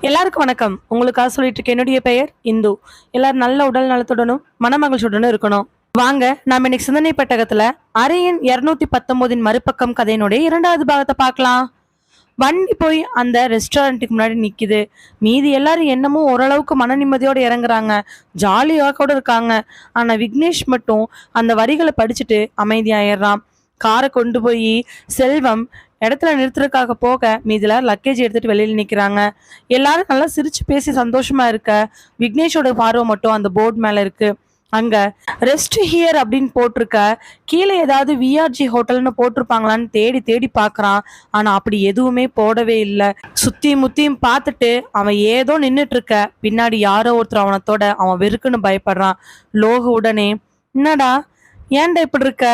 எல்லாருக்கும் வணக்கம். உங்களுக்காக சொல்லிட்டு இருக்க என்னுடைய பெயர் இந்து. எல்லாரும் நல்ல உடல் நலத்துடனும் மனமகிழ்ச்சியுடனும் இருக்கணும். வாங்க நாம இன்னைக்கு சிந்தனை பெட்டகத்துல அறையின் 219 மறுபக்கம் கதையினுடைய 2வது பாகத்தை பார்க்கலாம். வண்டி போய் அந்த ரெஸ்டாரண்ட்டுக்கு முன்னாடி நிக்குது. மீதி எல்லாரும் என்னமோ ஓரளவுக்கு மன நிம்மதியோட இறங்குறாங்க, ஜாலியாக கூட இருக்காங்க. ஆனா விக்னேஷ் மட்டும் அந்த வரிகளை படிச்சுட்டு அமைதியாயிடுறான். காரை கொண்டு போய் செல்வம் இடத்துல நிறுத்துறதுக்காக போக மீதில லக்கேஜ் எடுத்துட்டு வெளியில நிக்கிறாங்க. எல்லாரும் நல்லா சிரிச்சு பேசி சந்தோஷமா இருக்க விக்னேஷோட பார்வை மட்டும் அந்த போர்டு மேல இருக்கு. அங்க ரெஸ்ட் ஹியர் அப்படின்னு போட்டிருக்க, கீழே ஏதாவது விஆர்ஜி ஹோட்டல்னு போட்டிருப்பாங்களான்னு தேடி தேடி பாக்குறான். ஆனா அப்படி எதுவுமே போடவே இல்லை. சுத்தியும் முத்தியும் பார்த்துட்டு அவன் ஏதோ நின்றுட்டு இருக்க பின்னாடி யாரோ ஒருத்தர் அவனத்தோட அவன் வெறுக்குன்னு பயப்படுறான். லோகு உடனே, என்னடா ஏன்டா இப்படி இருக்க?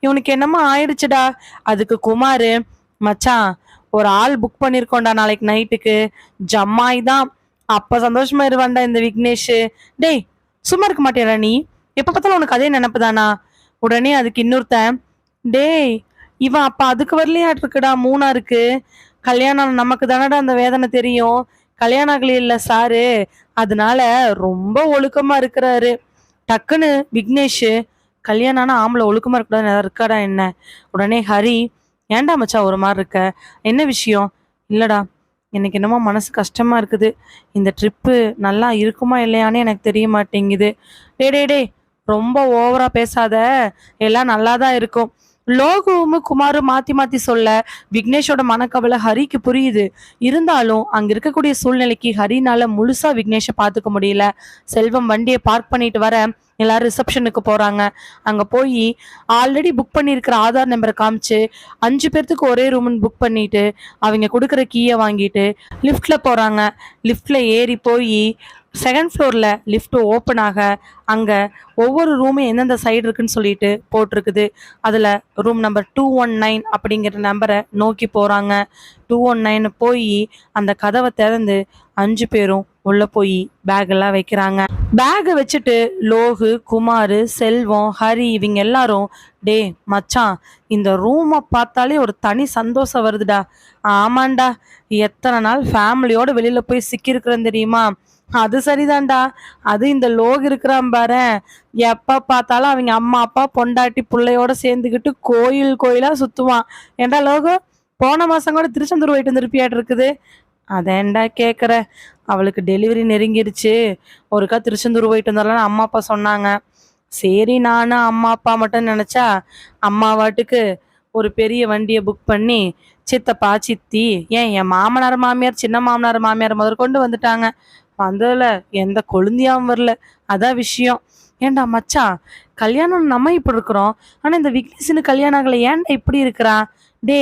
இவனுக்கு என்னமோ ஆயிடுச்சுடா. அதுக்கு குமாரு, மச்சான் ஒரு ஆள் புக் பண்ணிருக்கோண்டா நாளைக்கு நைட்டுக்கு, ஜம்மாய் தான். அப்ப சந்தோஷமா இருவான்டா இந்த விக்னேஷ். டேய் சும்மா இருக்க மாட்டேடா நீ, எப்ப பார்த்தாலும் உனக்கு அதே நினைப்புதானா? உடனே அதுக்கு இன்னொருத்தன், டேய் இவன் அப்ப அதுக்கு வரலையாட்டு இருக்குடா மூணாருக்கு. கல்யாணம் நமக்கு தானடா அந்த வேதனை தெரியும், கல்யாணம் ஆகலி இல்ல சாரு, அதனால ரொம்ப ஒழுக்கமா இருக்கிறாரு. டக்குன்னு விக்னேஷ், கல்யாணம் ஆனா ஆம்பளை ஒழுக்கமா இருக்கக்கூடாது இருக்காடா என்ன? உடனே ஹரி, ஏன்டா மச்சா ஒரு மாதிரி இருக்க, என்ன விஷயம்? இல்லடா எனக்கு என்னமோ மனசு கஷ்டமா இருக்குது, இந்த ட்ரிப்பு நல்லா இருக்குமா இல்லையான்னு எனக்கு தெரிய மாட்டேங்குது. டே டே டே ரொம்ப ஓவரா பேசாத, எல்லாம் நல்லாதான் இருக்கும். லோகுவும் குமாரும் மாத்தி மாத்தி சொல்ல விக்னேஷோட மனக்கவலை ஹரிக்கு புரியுது. இருந்தாலும் அங்க இருக்கக்கூடிய சூழ்நிலைக்கு ஹரினால முழுசா விக்னேஷை பாத்துக்க முடியல. செல்வம் வண்டியை பார்க் பண்ணிட்டு வர எல்லாரும் ரிசப்ஷனுக்கு போறாங்க. அங்க போய் ஆல்ரெடி புக் பண்ணியிருக்கிற ஆதார் நம்பரை காமிச்சு 5 பேர்த்துக்கு ஒரே ரூம்னு புக் பண்ணிட்டு அவங்க கொடுக்குற கீயை வாங்கிட்டு லிஃப்ட்ல போறாங்க. லிஃப்ட்ல ஏறி போய் செகண்ட் ஃப்ளோர்ல லிஃப்ட் ஓப்பன் ஆக அங்க ஒவ்வொரு ரூமும் எந்தெந்த சைடு இருக்குன்னு சொல்லிட்டு போட்டிருக்குது. அதுல ரூம் நம்பர் 219 அப்படிங்கிற நம்பரை நோக்கி போறாங்க. 219 போய் அந்த கதவை திறந்து 5 பேரும் உள்ள போய் பேக் எல்லாம் வைக்கிறாங்க. பேகை வச்சுட்டு லோகு, குமாரு, செல்வம், ஹரி இவங்க எல்லாரும், டே மச்சான் இந்த ரூமை பார்த்தாலே ஒரு தனி சந்தோஷம் வருதுடா. ஆமாண்டா, எத்தனை நாள் ஃபேமிலியோட வெளியில போய் சிக்கியிருக்கிறேன்னு தெரியுமா? அது சரிதான்டா. அது இந்த லோகு இருக்கிறான் பாரு, எப்ப பார்த்தாலும் அவங்க அம்மா அப்பா பொண்டாட்டி பிள்ளையோட சேர்ந்துக்கிட்டு கோயில் கோயிலா சுத்துவான். ஏண்டா லோகு, போன மாசம் கூட திருச்செந்தூர் போயிட்டு வந்துருப்பியாட்டு இருக்குது. அதேண்டா கேட்குற, அவளுக்கு டெலிவரி நெருங்கிடுச்சு, ஒருக்கா திருச்செந்தூர் போயிட்டு வந்தாலும் அம்மா அப்பா சொன்னாங்க. சரி நானும் அம்மா அப்பா மட்டும் நினச்சா அம்மா வாட்டுக்கு ஒரு பெரிய வண்டியை புக் பண்ணி சித்தப்பா சித்தி என் மாமனார் மாமியார் சின்ன மாமனார் மாமியார் முதற்கொண்டு வந்துட்டாங்க. வந்ததுல எந்த கொழுந்தியாவும் வரல, அதான் விஷயம். ஏன்டா மச்சான், கல்யாணம் நம்ம இப்படி இருக்கிறோம், ஆனா இந்த விக்னேஷனு கல்யாணம் ஆகலை, ஏன்டா இப்படி இருக்கிறான்? டே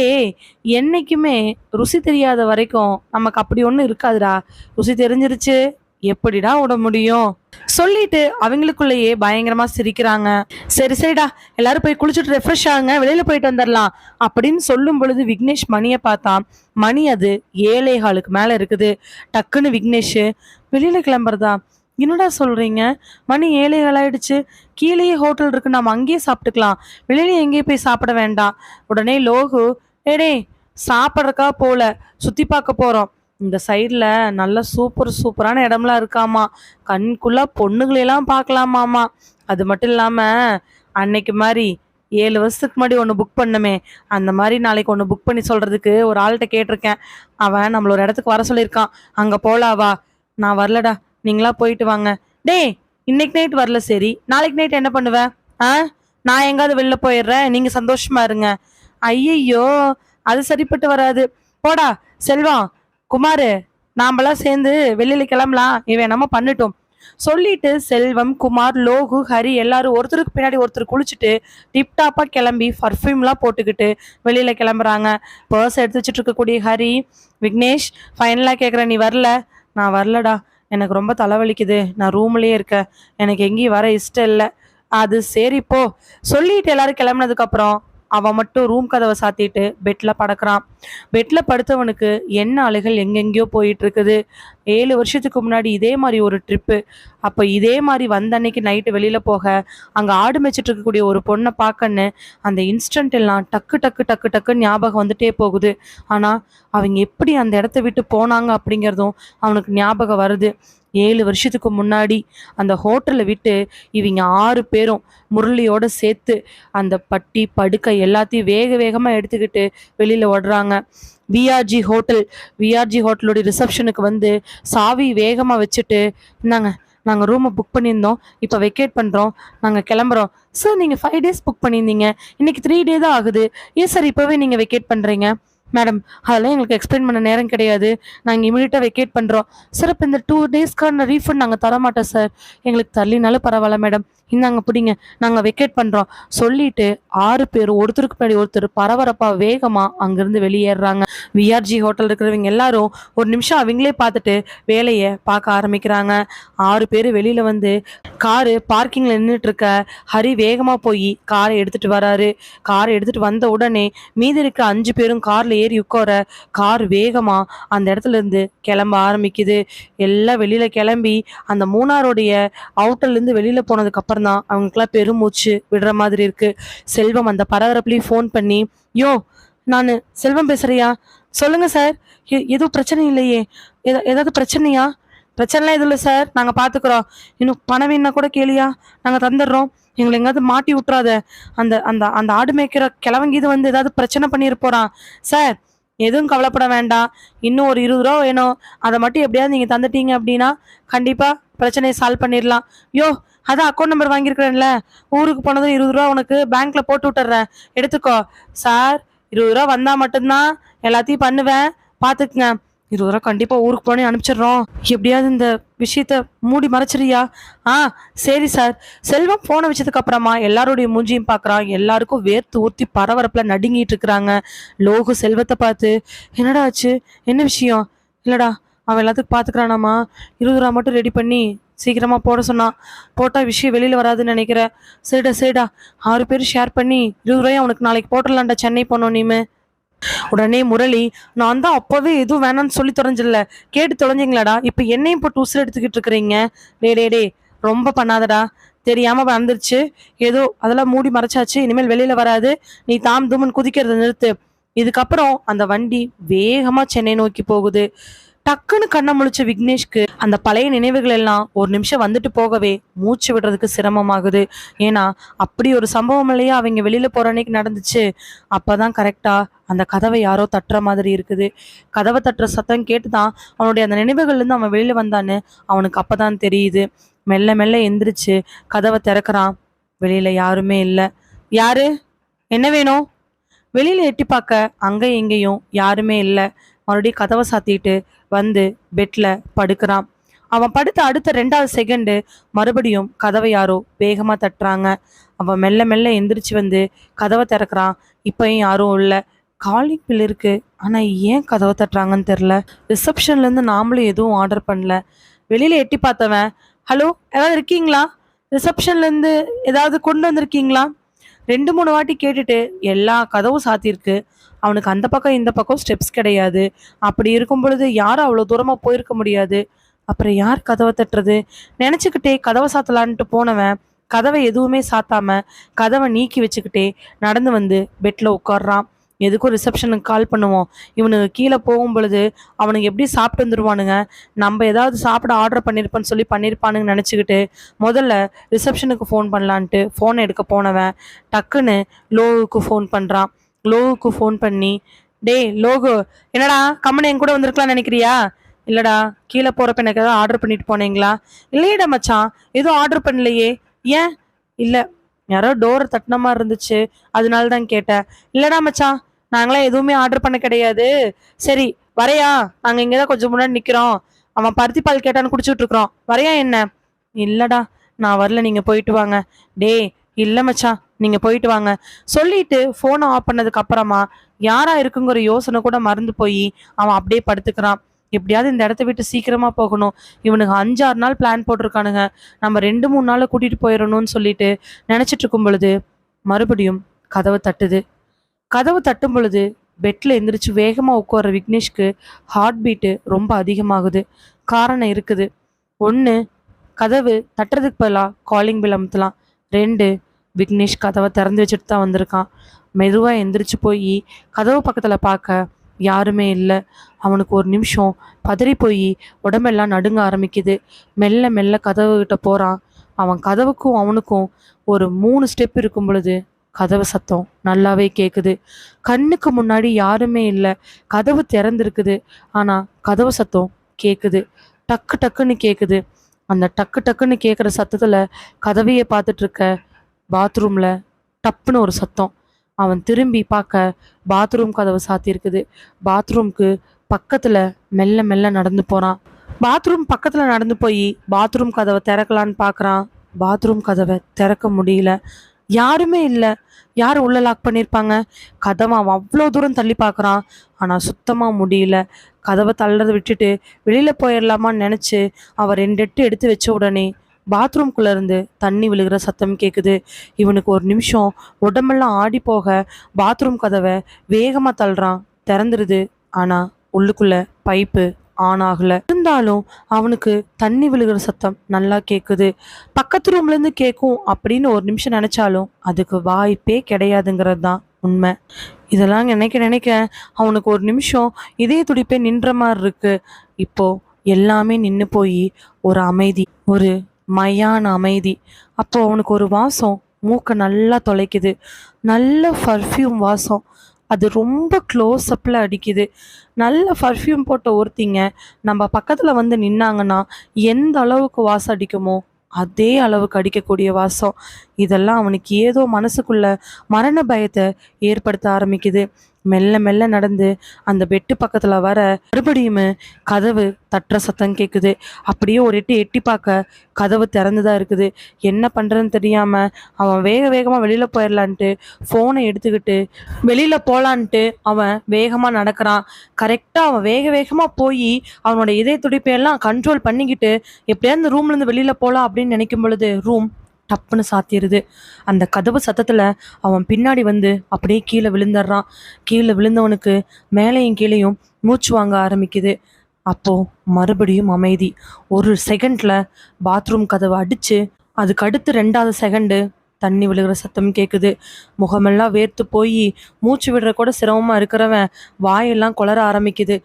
என்னைக்குமே ருசி தெரியாத வரைக்கும் நமக்கு அப்படி ஒன்றும் இருக்காதுடா, ருசி தெரிஞ்சிருச்சு எப்படிடா விட முடியும்? சொல்லிட்டு அவங்களுக்குள்ளேயே பயங்கரமா சிரிக்கிறாங்க. சரி சரிடா எல்லாரும் போய் குளிச்சுட்டு ரெஃப்ரெஷ் ஆகுங்க, வெளியில போயிட்டு வந்துடலாம் அப்படின்னு சொல்லும் பொழுது விக்னேஷ் மணியை பார்த்தா மணி அது 7:15 மேல இருக்குது. டக்குன்னு விக்னேஷ், வெளியில கிளம்புறதா? என்னடா சொல்றீங்க, மணி 7:15 ஆயிடுச்சு, கீழேயே ஹோட்டல் இருக்கு, நம்ம அங்கேயே சாப்பிட்டுக்கலாம், வெளியில எங்கேயும் போய் சாப்பிட வேண்டாம். உடனே லோகு, ஏடே சாப்பிட்றக்கா போல, சுத்தி பார்க்க போறோம், இந்த சைட்ல நல்ல சூப்பரான இடம்லாம் இருக்காமா, கண்குள்ளா பொண்ணுங்களெல்லாம் பார்க்கலாமாமா. அது மட்டும் இல்லாம அன்னைக்கு மாதிரி 7 வருஷத்துக்கு முன்னாடி ஒன்று புக் பண்ணமே, அந்த மாதிரி நாளைக்கு ஒன்று புக் பண்ணி சொல்றதுக்கு ஒரு ஆள்கிட்ட கேட்டிருக்கேன். அவன் நம்மள ஒரு இடத்துக்கு வர சொல்லியிருக்கான், அங்க போலாவா? நான் வரலடா, நீங்களா போயிட்டு வாங்க. டேய் இன்னைக்கு நைட் வரல, சரி நாளைக்கு நைட் என்ன பண்ணுவ? நான் எங்காவது வெளில போயிடுறேன், நீங்க சந்தோஷமா இருங்க. ஐயையோ அது சரிப்பட்டு வராது, போடா செல்வம் குமாரு, நாமெல்லாம் சேர்ந்து வெளியில கிளம்பலாம், இவன் நம்ம பண்ணிட்டோம். சொல்லிட்டு செல்வம், குமார், லோகு, ஹரி எல்லாரும் ஒருத்தருக்கு பின்னாடி ஒருத்தர் குளிச்சுட்டு டிப்டாப்பா கிளம்பி பர்ஃப்யூம்லாம் போட்டுக்கிட்டு வெளியில கிளம்புறாங்க. பர்ஸ் எடுத்து வச்சுட்டு இருக்கக்கூடிய ஹரி, விக்னேஷ் ஃபைனலா கேட்குறேன், நீ வரல? நான் வரலடா, எனக்கு ரொம்ப தலைவலிக்குது, நான் ரூம்லயே இருக்க, எனக்கு எங்கேயும் வர இஷ்டம் இல்லை. அது சரி போ. சொல்லிட்டு எல்லாரும் கிளம்புனதுக்கு அப்புறம் அவன் மட்டும் ரூம் கதவை சாத்திட்டு பெட்ல படுக்கிறான். பெட்ல படுத்தவனுக்கு என்ன அலைகள் எங்கெங்கயோ போயிட்டு இருக்குது. 7 வருஷத்துக்கு முன்னாடி இதே மாதிரி ஒரு ட்ரிப்பு. அப்போ இதே மாதிரி வந்த அன்னைக்கு நைட்டு வெளியில போக அங்க ஆடு மேய்ச்சிட்டு இருக்கக்கூடிய ஒரு பொண்ணை பார்க்கன்னு அந்த இன்ஸ்டன்ட் எல்லாம் டக்கு டக்கு டக்கு டக்கு ஞாபகம் வந்துட்டே போகுது. ஆனா அவங்க எப்படி அந்த இடத்த விட்டு போனாங்க அப்படிங்கிறதும் அவனுக்கு ஞாபகம் வருது. 7 வருஷத்துக்கு முன்னாடி அந்த ஹோட்டலை விட்டு இவங்க 6 பேரும் முரளியோட சேர்த்து அந்த பட்டி படுக்கை எல்லாத்தையும் வேக வேகமா எடுத்துக்கிட்டு வெளியில ஓடுறாங்க. விஆர்ஜி ஹோட்டல் விஆர்ஜி ஹோட்டலோட ரிசப்ஷனுக்கு வந்து சாவி வேகமா வச்சுட்டு, இந்தாங்க, நாங்கள் ரூமை புக் பண்ணியிருந்தோம், இப்போ வெக்கேட் பண்ணுறோம், நாங்கள் கிளம்புறோம். சார், நீங்கள் 5 days புக் பண்ணியிருந்தீங்க, இன்னைக்கு 3 day தான் ஆகுது, ஏன் சார் இப்போவே நீங்கள் வெக்கேட் பண்ணுறீங்க? மேடம், அதெல்லாம் எங்களுக்கு எக்ஸ்பிளைன் பண்ண நேரம் கிடையாது, நாங்கள் இமீடியட்டாக வெக்கேட் பண்ணுறோம். சார், இப்போ இந்த 2 daysக்கான ரீஃபண்ட் நாங்கள் தரமாட்டோம் சார். எங்களுக்கு தள்ளினாலும் பரவாயில்ல மேடம், இந்தாங்க பிடிங்க, நாங்கள் வெக்கேட் பண்ணுறோம் சொல்லிட்டு 6 பேரும் ஒருத்தருக்கு பின்னாடி ஒருத்தர் பரபரப்பா வேகமா அங்கிருந்து வெளியேறாங்க. விஆர்ஜி ஹோட்டல் இருக்கிறவங்க எல்லாரும் ஒரு நிமிஷம் அவங்களே பார்த்துட்டு வேலையை பார்க்க ஆரம்பிக்கிறாங்க. 6 பேர் வெளியில வந்து காரு பார்க்கிங்ல நின்றுட்டு இருக்க ஹரி வேகமா போய் காரை எடுத்துட்டு வராரு. காரை எடுத்துட்டு வந்த உடனே மீதி இருக்க 5 பேரும் கார்ல ஏறி உட்கார கார் வேகமா அந்த இடத்துல இருந்து கிளம்ப ஆரம்பிக்குது. எல்லாம் வெளியில கிளம்பி அந்த மூணாருடைய அவுட்டர்ல இருந்து வெளியில போனதுக்கு அப்புறம் தான் அவங்களுக்குலாம் பெருமூச்சு விடுற மாதிரி இருக்கு. செல்வம் அந்த பரபரப்புலையும் ஃபோன் பண்ணி, யோ, நான் செல்வம் பேசுறியா? சொல்லுங்க சார், எதுவும் பிரச்சனை இல்லையே? ஏதாவது பிரச்சனையா? பிரச்சனைலாம் எதுவும் இல்லை சார், நாங்கள் பார்த்துக்குறோம். இன்னும் பணம் வேணா கூட கேளியா, நாங்கள் தந்துடுறோம். எங்களை எங்காவது மாட்டி விட்டுறாத. அந்த அந்த அந்த ஆடு மேய்க்கிற கிழவங்க இது வந்து ஏதாவது பிரச்சனை பண்ணிட்டு போறான் சார். எதுவும் கவலைப்பட வேண்டாம், இன்னும் ஒரு 20 ரூபா வேணும், அதை மட்டும் எப்படியாவது நீங்கள் தந்துட்டீங்க அப்படின்னா கண்டிப்பாக பிரச்சனையை சால்வ் பண்ணிடலாம். யோ, அதான் அக்கௌண்ட் நம்பர் வாங்கியிருக்கிறேன்ல, ஊருக்கு போனதும் 20 ரூபா உனக்கு பேங்க்ல போட்டு விட்டுறேன், எடுத்துக்கோ. சார், 20 ரூபா வந்தா மட்டும்தான் எல்லாத்தையும் பண்ணுவேன், பார்த்துக்குங்க. 20 ரூபா கண்டிப்பா ஊருக்கு போனே அனுப்பிச்சிடுறோம், எப்படியாவது இந்த விஷயத்த மூடி மறைச்சிரியா? ஆ, சரி சார். செல்வம் போனை வச்சதுக்கு அப்புறமா எல்லாருடைய மூஞ்சியும் பார்க்குறான். எல்லாருக்கும் வேர்த்து ஊற்றி பரபரப்புல நடுங்கிட்டு இருக்கிறாங்க. லோகு செல்வத்தை பார்த்து, என்னடா ஆச்சு, என்ன விஷயம்? இல்லடா, அவன் எல்லாத்துக்கும் பார்த்துக்கிறானாமா, 20 ரூபா மட்டும் ரெடி பண்ணி சீக்கிரமா போட சொன்னான், போட்டா விஷயம் வெளியில வராதுன்னு நினைக்கிறேன். சரிடா சரிடா, 6 பேர் ஷேர் பண்ணி 20 ரூபாய் அவனுக்கு நாளைக்கு போட்டுடலான்டா, சென்னை போனோம் நீமே. உடனே முரளி, நான் தான் அப்பவே எதுவும் வேணான்னு சொல்லி தொலைஞ்சிடல, கேட்டு தொலைஞ்சிங்களாடா, இப்ப என்னையும் போட்டு உசுறு எடுத்துக்கிட்டு இருக்கிறீங்க. டே, ரொம்ப பண்ணாதடா, தெரியாம வந்துருச்சு, ஏதோ அதெல்லாம் மூடி மறைச்சாச்சு, இனிமேல் வெளியில வராது, நீ தாம் தூமன் குதிக்கிறத நிறுத்து. இதுக்கப்புறம் அந்த வண்டி வேகமா சென்னை நோக்கி போகுது. டக்குன்னு கண்ணை முழிச்ச விக்னேஷ்க்கு அந்த பழைய நினைவுகள் எல்லாம் ஒரு நிமிஷம் வந்துட்டு போகவே மூச்சு விடுறதுக்கு சிரமமாகுது. ஏன்னா அப்படி ஒரு சம்பவம் இல்லையா அவங்க வெளியில போற அன்னைக்கு நடந்துச்சு. அப்பதான் கரெக்டா அந்த கதவை யாரோ தட்டுற மாதிரி இருக்குது. கதவை தட்டுற சத்தம் கேட்டுதான் அவனுடைய அந்த நினைவுகள்ல இருந்து அவன் வெளியில வந்தான்னு அவனுக்கு அப்பதான் தெரியுது. மெல்ல மெல்ல எந்திரிச்சு கதவை திறக்கிறான். வெளியில யாருமே இல்லை. யாரு, என்ன வேணும்? வெளியில எட்டி பார்க்க அங்க எங்கேயும் யாருமே இல்லை. மறுபடியும் கதவை சாத்திட்டு வந்து பெட்ல படுக்கிறான். அவன் படுத்த அடுத்த 2வது செகண்டு மறுபடியும் கதவை யாரோ வேகமா தட்டுறாங்க. அவன் மெல்ல மெல்ல எந்திரிச்சு வந்து கதவை திறக்கிறான். இப்பயும் யாரும் இல்லை. காலிங் பில் இருக்கு, ஆனா ஏன் கதவை தட்டுறாங்கன்னு தெரியல. ரிசப்ஷன்ல இருந்து நாமளும் எதுவும் ஆர்டர் பண்ணல. வெளியில எட்டி பார்த்தவன், ஹலோ, ஏதாவது இருக்கீங்களா? ரிசப்ஷன்ல இருந்து ஏதாவது கொண்டு வந்திருக்கீங்களா? 2-3 வாட்டி கேட்டுட்டு எல்லா கதவும் சாத்தியிருக்கு. அவனுக்கு அந்த பக்கம் இந்த பக்கம் ஸ்டெப்ஸ் கிடையாது. அப்படி இருக்கும் பொழுது யாரும் அவ்வளோ தூரமாக போயிருக்க முடியாது. அப்புறம் யார் கதவை தட்டுறது நினச்சிக்கிட்டே கதவை சாத்தலான்ட்டு போனவன் கதவை எதுவுமே சாத்தாம கதவை நீக்கி வச்சுக்கிட்டே நடந்து வந்து பெட்டில் உட்காடுறான். எதுக்கும் ரிசப்ஷனுக்கு கால் பண்ணுவோம், இவனுக்கு கீழே போகும் பொழுது அவனுக்கு எப்படி சாப்பிட்டு வந்துடுவானுங்க, நம்ம ஏதாவது சாப்பிட ஆர்டர் பண்ணியிருப்பேன்னு சொல்லி பண்ணியிருப்பானுங்க நினச்சிக்கிட்டு முதல்ல ரிசப்ஷனுக்கு ஃபோன் பண்ணலான்ட்டு ஃபோனை எடுக்க போனவன் டக்குன்னு லோகுக்கு ஃபோன் பண்ணுறான். லோகுக்கு ஃபோன் பண்ணி, டே லோகு, என்னடா கம்மனை என் கூட வந்திருக்கலாம்னு நினைக்கிறியா? இல்லடா, கீழே போகிறப்ப எனக்கு ஏதாவது ஆர்டர் பண்ணிட்டு போனீங்களா? இல்லையடா மச்சான், எதுவும் ஆர்டர் பண்ணலையே. ஏன்? இல்லை, யாரோ டோரை தட்டின மாதிரி இருந்துச்சு, அதனால தான் கேட்டேன். இல்லடா மச்சான், நாங்களாம் எதுவுமே ஆர்டர் பண்ண கிடையாது. சரி வரையா, நாங்கள் இங்கே தான் கொஞ்சம் முன்னாடி நிற்கிறோம், அவன் பருத்தி பால் கேட்டான்னு குடிச்சுட்டு இருக்கிறோம், வரையா என்ன? இல்லடா, நான் வரல, நீங்கள் போயிட்டு வாங்க. டே இல்லை மச்சான், நீங்கள் போயிட்டு வாங்க சொல்லிட்டு ஃபோனை ஆஃப் பண்ணதுக்கு அப்புறமா யாரா இருக்குங்கிற யோசனை கூட மறந்து போய் அவன் அப்படியே படுத்துக்கிறான். எப்படியாவது இந்த இடத்த விட்டு சீக்கிரமா போகணும், இவனுக்கு 5-6 நாள் பிளான் போட்டிருக்கானுங்க, நம்ம 2-3 நாள்ல கூட்டிட்டு போயிடணும்னு சொல்லிட்டு நினைச்சிட்டு இருக்கும் பொழுது மறுபடியும் கதவு தட்டுது. கதவு தட்டும் பொழுது பெட்டில் எந்திரிச்சு வேகமாக உட்கார்ற விக்னேஷ்க்கு ஹார்ட் பீட்டு ரொம்ப அதிகமாகுது. காரணம் இருக்குது. ஒன்று, கதவு தட்டுறதுக்கு பதிலாக காலிங் பெல் அமுத்தலாம். 2, விக்னேஷ் கதவை திறந்து வச்சுட்டு தான் வந்திருக்கான். மெதுவாக எந்திரிச்சு போய் கதவு பக்கத்தில் பார்க்க யாருமே இல்லை. அவனுக்கு ஒரு நிமிஷம் பதறி போய் உடம்பெல்லாம் நடுங்க ஆரம்பிக்குது. மெல்ல மெல்ல கதவு கிட்ட போகிறான். அவன் கதவுக்கும் அவனுக்கும் ஒரு 3 ஸ்டெப் இருக்கும் பொழுது கதவு சத்தம் நல்லாவே கேட்குது. கண்ணுக்கு முன்னாடி யாருமே இல்லை. கதவு திறந்திருக்குது. ஆனால் கதவு சத்தம் கேட்குது. டக்கு டக்குன்னு கேட்குது. அந்த டக்கு டக்குன்னு கேட்குற சத்தத்தில் கதவையே பார்த்துட்டு இருக்க பாத்ரூமில் டப்புன்னு ஒரு சத்தம். அவன் திரும்பி பார்க்க பாத்ரூம் கதவு சாத்தியிருக்குது. பாத்ரூம்க்கு பக்கத்தில் மெல்ல மெல்ல நடந்து போகிறான். பாத்ரூம் பக்கத்தில் நடந்து போய் பாத்ரூம் கதவை திறக்கலான்னு பார்க்குறான். பாத்ரூம் கதவை திறக்க முடியல. யாருமே இல்லை. யார் உள்ள லாக் பண்ணியிருப்பாங்க? கதவை அவன் அவ்வளோ தூரம் தள்ளி பார்க்குறான். ஆனால் சுத்தமாக முடியல. கதவை தள்ளுறதை விட்டுட்டு வெளியில் போயிடலாமான்னு நினச்சி அவன் 2 எட்டு எடுத்து வச்ச உடனே பாத்ரூம்குள்ளே இருந்து தண்ணி விழுகிற சத்தம் கேட்குது. இவனுக்கு ஒரு நிமிஷம் உடம்பெல்லாம் ஆடி போக பாத்ரூம் கதவை வேகமாக தள்ளுறான். திறந்துருது. ஆனால் உள்ளுக்குள்ள பைப்பு ஆன் ஆகலை. இருந்தாலும் அவனுக்கு தண்ணி விழுகிற சத்தம் நல்லா கேட்குது. பக்கத்து ரூம்லேருந்து கேட்கும் அப்படின்னு ஒரு நிமிஷம் நினச்சாலும் அதுக்கு வாய்ப்பே கிடையாதுங்கிறது தான் உண்மை. இதெல்லாம் நினைக்க நினைக்க அவனுக்கு ஒரு நிமிஷம் இதய துடிப்பே நின்ற மாதிரி இருக்கு. இப்போ எல்லாமே நின்று போய் ஒரு அமைதி, ஒரு மையான அமைதி. அப்போ அவனுக்கு ஒரு வாசம் மூக்கை நல்லா தொலைக்குது. நல்ல பர்ஃப்யூம் வாசம். அது ரொம்ப க்ளோஸ் அப்பில் அடிக்குது. நல்ல பர்ஃப்யூம் போட்ட ஒருத்திங்க நம்ம பக்கத்தில் வந்து நின்னாங்கன்னா எந்த அளவுக்கு வாசம் அடிக்குமோ அதே அளவுக்கு அடிக்கக்கூடிய வாசம். இதெல்லாம் அவனுக்கு ஏதோ மனசுக்குள்ள மரண பயத்தை ஏற்படுத்த ஆரம்பிக்குது. மெல்ல மெல்ல நடந்து அந்த பெட்டு பக்கத்தில் வர மறுபடியும் கதவு தட்டுற சத்தம் கேட்குது. அப்படியே ஒரு எட்டு எட்டி பார்க்க கதவு திறந்துதான் இருக்குது. என்ன பண்ணுறதுன்னு தெரியாமல் அவன் வேக வேகமாக வெளியில் போயிடலான்ட்டு ஃபோனை எடுத்துக்கிட்டு வெளியில் போகலான்ட்டு அவன் வேகமாக நடக்கிறான். கரெக்டாக அவன் வேக வேகமாக போய் அவனோட இதய துடிப்பையெல்லாம் கண்ட்ரோல் பண்ணிக்கிட்டு எப்படியாவது இந்த ரூம்லேருந்து வெளியில் போகலாம் அப்படின்னு நினைக்கும் பொழுது ரூம் டப்புன்னு சாத்திடுது. அந்த கதவு சத்தத்தில் அவன் பின்னாடி வந்து அப்படியே கீழே விழுந்துடுறான். கீழே விழுந்தவனுக்கு மேலேயும் கீழேயும் மூச்சு வாங்க ஆரம்பிக்குது. அப்போது மறுபடியும் அமைதி. ஒரு செகண்டில் பாத்ரூம் கதவை அடித்து அதுக்கு அடுத்து 2வது செகண்டு தண்ணி விழுகிற சத்தம் கேட்குது. முகமெல்லாம் வேர்த்து போய் மூச்சு விடுற கூட சிரமமாக இருக்கிறவன் வாயெல்லாம் குளற ஆரம்பிக்குது.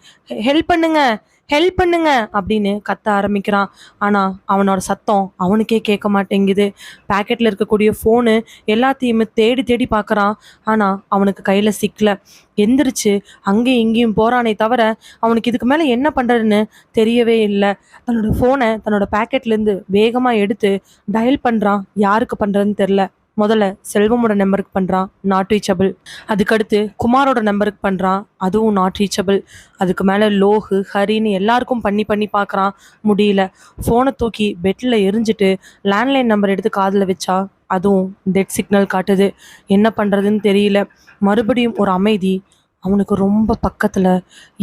ஹெல்ப் பண்ணுங்க, ஹெல்ப் பண்ணுங்க அப்படின்னு கத்த ஆரம்பிக்கிறான். ஆனால் அவனோட சத்தம் அவனுக்கே கேட்க மாட்டேங்குது. பேக்கெட்டில் இருக்கக்கூடிய ஃபோனு எல்லாத்தையுமே தேடி தேடி பார்க்குறான். ஆனால் அவனுக்கு கையில் சிக்கல. எந்திரிச்சு அங்கேயும் இங்கேயும் போகிறானே தவிர அவனுக்கு இதுக்கு மேலே என்ன பண்ணுறதுன்னு தெரியவே இல்லை. தன்னோட ஃபோனை தன்னோட பேக்கெட்லேருந்து வேகமாக எடுத்து டயல் பண்ணுறான். யாருக்கு பண்ணுறதுன்னு தெரில. முதல்ல செல்வமோட நம்பருக்கு பண்ணுறான், நாட் ரீச்சபிள். அதுக்கடுத்து குமாரோட நம்பருக்கு பண்ணுறான், அதுவும் நாட் ரீச்சபிள். அதுக்கு மேலே லோகு, ஹரின்னு எல்லாருக்கும் பண்ணி பண்ணி பார்க்குறான், முடியல. ஃபோனை தூக்கி பெட்டில் எரிஞ்சிட்டு லேண்ட்லைன் நம்பர் எடுத்து காதில் வச்சா அதுவும் டெட் சிக்னல் காட்டுது. என்ன பண்ணுறதுன்னு தெரியல. மறுபடியும் ஒரு அமைதி. அவனுக்கு ரொம்ப பக்கத்தில்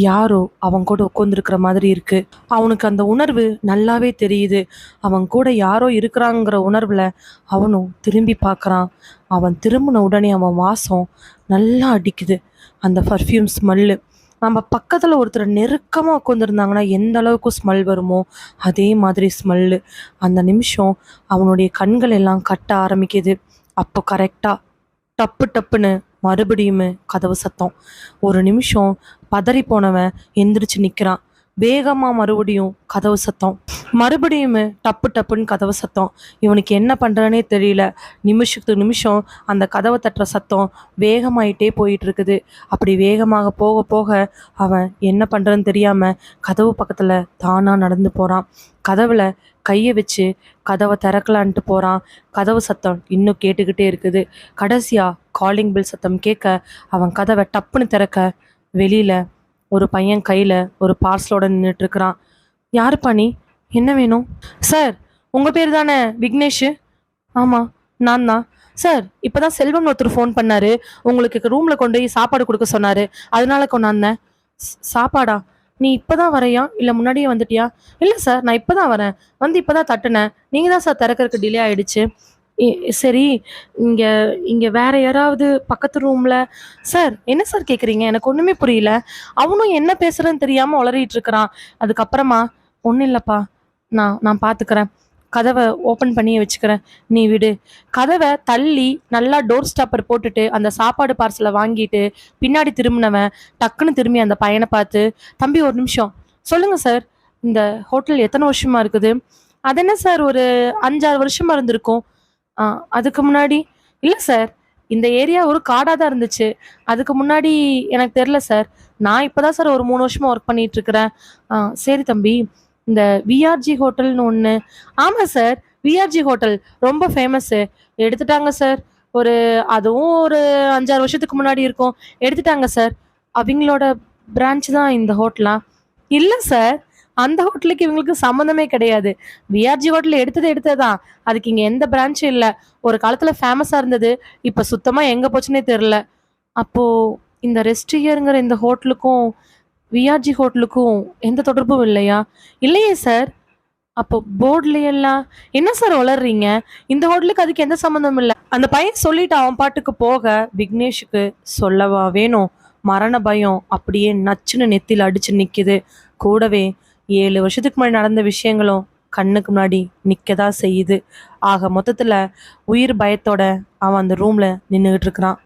யாரோ அவன் கூட உட்காந்துருக்கிற மாதிரி இருக்குது. அவனுக்கு அந்த உணர்வு நல்லாவே தெரியுது. அவன் கூட யாரோ இருக்கிறாங்கிற உணர்வில் அவனும் திரும்பி பார்க்குறான். அவன் திரும்பின உடனே அவன் வாசம் நல்லா அடிக்குது. அந்த பர்ஃப்யூம் ஸ்மெல்லு. நம்ம பக்கத்தில் ஒருத்தர் நெருக்கமாக உட்காந்துருந்தாங்கன்னா எந்த அளவுக்கு ஸ்மெல் வருமோ அதே மாதிரி ஸ்மெல்லு. அந்த நிமிஷம் அவனுடைய கண்கள் எல்லாம் கட்ட ஆரம்பிக்குது. அப்போ கரெக்டாக டப்பு டப்புன்னு மறுபடியும் கதவு சத்தம். ஒரு நிமிஷம் பதறி போனவன் எந்திரிச்சு நிற்கிறான். வேகமாக மறுபடியும் கதவு சத்தம். மறுபடியும் டப்பு டப்புன்னு கதவு சத்தம். இவனுக்கு என்ன பண்ணுறனே தெரியல. நிமிஷத்துக்கு நிமிஷம் அந்த கதவை தட்டுற சத்தம் வேகமாயிட்டே போயிட்டு இருக்குது. அப்படி வேகமாக போக போக அவன் என்ன பண்ணுறன்னு தெரியாமல் கதவு பக்கத்தில் தானாக நடந்து போகிறான். கதவில் கையை வச்சு கதவை திறக்கலான்ட்டு போகிறான். கதவு சத்தம் இன்னும் கேட்டுக்கிட்டே இருக்குது. கடைசியாக காலிங் பெல் சத்தம் கேட்க அவன் கதவை டப்புன்னு திறக்க வெளியில் ஒரு பையன் கையில் ஒரு பார்சலோட நின்றுட்டுருக்கிறான். யாருப்பா நீ? என்ன வேணும்? சார், உங்கள் பேர் தானே விக்னேஷ்? ஆமாம், நான் தான் சார். இப்போ தான் செல்வம் ஒருத்தர் ஃபோன் பண்ணார். உங்களுக்கு ரூமில் கொண்டு போய் சாப்பாடு கொடுக்க சொன்னார், அதனால கொண்டாந்தேன். சாப்பாடா? நீ இப்போ தான் வரையா இல்லை முன்னாடியே வந்துட்டியா? இல்லை சார், நான் இப்போ தான் வரேன். வந்து இப்போ தான் தட்டுனேன். நீங்கள் தான் சார் திறக்கறதுக்கு டிலே ஆகிடுச்சு. சரி, இங்க இங்க வேற யாராவது பக்கத்து ரூம்ல சார் என்ன சார் கேட்குறீங்க? எனக்கு ஒண்ணுமே புரியல. அவனும் என்ன பேசுறதுன்னு தெரியாம உளறிட்டு இருக்கிறான். அதுக்கப்புறமா, "ஒண்ணும் இல்லப்பா. நான் நான் பார்த்துக்கிறேன். கதவ ஓப்பன் பண்ணியே வச்சுக்கிறேன். நீ விடு." கதவ தள்ளி நல்லா டோர் ஸ்டாப்பர் போட்டுட்டு, அந்த சாப்பாடு பார்சல வாங்கிட்டு, பின்னாடி திரும்புனவன், டக்குன்னு திரும்பி அந்த பையன பார்த்து, "தம்பி ஒரு நிமிஷம். சொல்லுங்க சார். இந்த ஹோட்டல் எத்தன வருஷமா இருக்குது?" "அது என்ன சார் ஒரு 5, 6 வருஷமா இருந்திருக்கும்." ஆ அதுக்கு முன்னாடி? இல்ல சார். இந்த ஏரியா ஒரு காடா தான் இருந்துச்சு. அதுக்கு முன்னாடி எனக்கு தெரியல சார். நான் இப்ப தான் சார் ஒரு 3 வருஷமா ஒர்க் பண்ணிட்டு இருக்கிறேன். ஆ சரி தம்பி. இந்த விஆர்ஜி ஹோட்டல்னு ஒண்ணு ஆமா சார். விஆர்ஜி ஹோட்டல் ரொம்ப ஃபேமஸு. எடுத்துட்டாங்க சார். ஒரு அதுவும் ஒரு 5, 6 வருஷத்துக்கு முன்னாடி இருக்கும். எடுத்துட்டாங்க சார். அவிங்களோட பிரான்ச் தான் இந்த ஹோட்டலா? இல்ல சார். அந்த ஹோட்டலுக்கு இவங்களுக்கு சம்மந்தமே கிடையாது. விஆர்ஜி ஹோட்டல் எடுத்தது எடுத்தது தான். அதுக்கு இங்க எந்த பிரான்ச்சும் இல்ல. ஒரு காலத்துல ஃபேமஸா இருந்தது. இப்ப சுத்தமா எங்க போச்சுன்னே தெரியல. அப்போ இந்த ரெஸ்ட் ஹியர்ங்கிற இந்த ஹோட்டலுக்கும், விஆர்ஜி ஹோட்டலுக்கும் எந்த தொடர்பும் இல்லையா? இல்லையே சார். அப்போ போர்ட்ல எல்லாம் என்ன சார் உளர்றீங்க? இந்த ஹோட்டலுக்கு அதுக்கு எந்த சம்மந்தமும் இல்ல. அந்த பையன் சொல்லிட்டு அவன் பாட்டுக்கு போக, விக்னேஷுக்கு சொல்லவா வேணும்? மரண பயம் அப்படியே நச்சுன்னு நெத்தில அடிச்சு நிக்குது. கூடவே 7 வருஷத்துக்கு முன்னாடி நடந்த விஷயங்களும் கண்ணுக்கு முன்னாடி நிக்க தான் செய்யுது. ஆக மொத்தத்துல உயிர் பயத்தோட அவன் அந்த ரூம்ல நின்னுகிட்டு இருக்கிறான்.